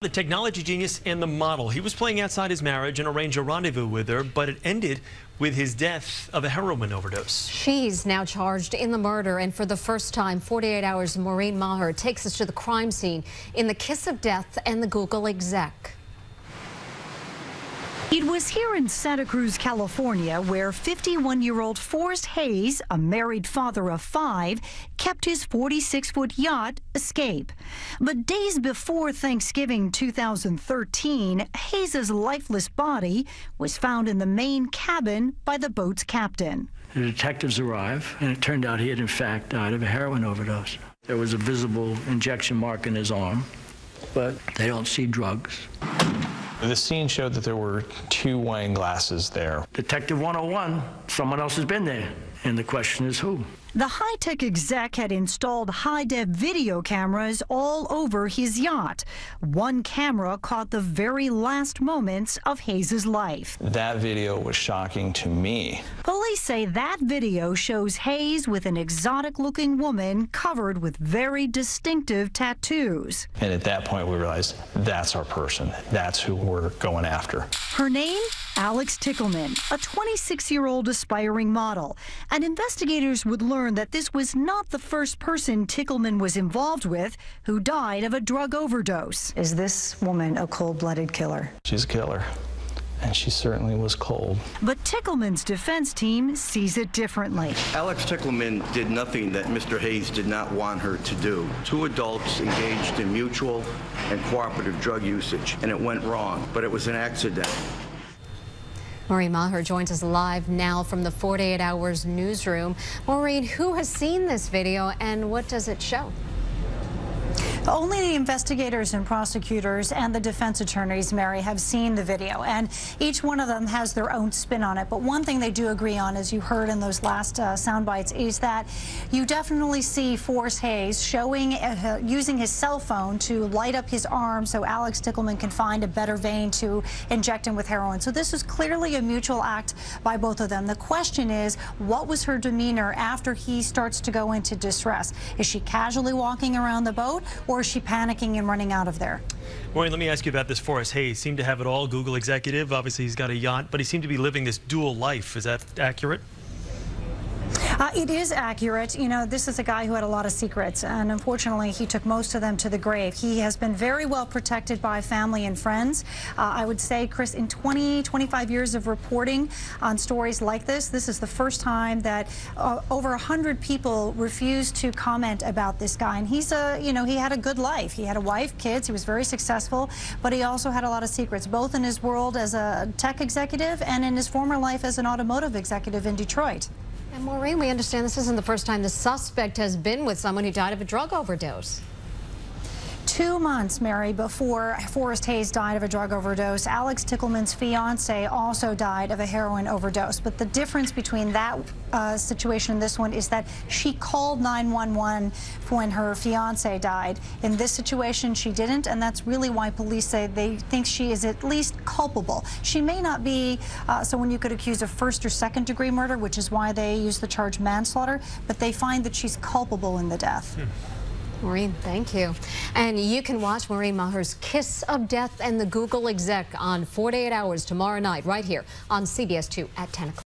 The technology genius and the model. He was playing outside his marriage and arranged a rendezvous with her, but it ended with his death of a heroin overdose. She's now charged in the murder, and for the first time, 48 Hours' Maureen Maher takes us to the crime scene in the kiss of death and the Google Exec. It was here in Santa Cruz, California, where 51-year-old Forrest Hayes, a married father of 5, kept his 46-foot yacht Escape. But days before Thanksgiving 2013, Hayes' lifeless body was found in the main cabin by the boat's captain. The detectives arrive, and it turned out he had in fact died of a heroin overdose. There was a visible injection mark in his arm, but they don't see drugs. The scene showed that there were 2 wine glasses there. Detective 101, someone else has been there, and the question is who? The high-tech exec had installed high-def video cameras all over his yacht. One camera caught the very last moments of Hayes' life. That video was shocking to me. Police say that video shows Hayes with an exotic-looking woman covered with very distinctive tattoos. And at that point, we realized that's our person. That's who we're going after. Her name? Alex Tickleman, a 26-year-old aspiring model. And investigators would learn that this was not the first person Tickleman was involved with who died of a drug overdose. Is this woman a cold-blooded killer? She's a killer, and she certainly was cold. But Tickleman's defense team sees it differently. Alex Tickleman did nothing that Mr. Hayes did not want her to do. 2 adults engaged in mutual and cooperative drug usage, and it went wrong, but it was an accident. Maureen Maher joins us live now from the 48 Hours newsroom. Maureen, who has seen this video and what does it show? Only the investigators and prosecutors and the defense attorneys, Mary, have seen the video, and each one of them has their own spin on it. But one thing they do agree on, as you heard in those last sound bites, is that you definitely see Forrest Hayes showing, using his cell phone to light up his arm so Alex Tickleman can find a better vein to inject him with heroin. So this is clearly a mutual act by both of them. The question is, what was her demeanor after he starts to go into distress? Is she casually walking around the boat, or is she panicking and running out of there? Maureen, let me ask you about this Forrest Hayes. Seemed to have it all, Google executive. Obviously, he's got a yacht, but he seemed to be living this dual life. Is that accurate? It is accurate. You know, this is a guy who had a lot of secrets, and unfortunately, he took most of them to the grave. He has been very well protected by family and friends. I would say, Chris, in 25 years of reporting on stories like this is the first time that over 100 people refused to comment about this guy. And he's he had a good life. He had a wife, kids. He was very successful, but he also had a lot of secrets, both in his world as a tech executive and in his former life as an automotive executive in Detroit. And Maureen, we understand this isn't the first time the suspect has been with someone who died of a drug overdose. 2 months, Mary, before Forrest Hayes died of a drug overdose, Alex Tickleman's fiance also died of a heroin overdose. But the difference between that situation and this one is that she called 911 when her fiance died. In this situation, she didn't, and that's really why police say they think she is at least culpable. She may not be someone you could accuse of 1st or 2nd degree murder, which is why they use the charge manslaughter, but they find that she's culpable in the death. Maureen, thank you. And you can watch Maureen Maher's Kiss of Death and the Google Exec on 48 Hours tomorrow night right here on CBS 2 at 10 o'clock.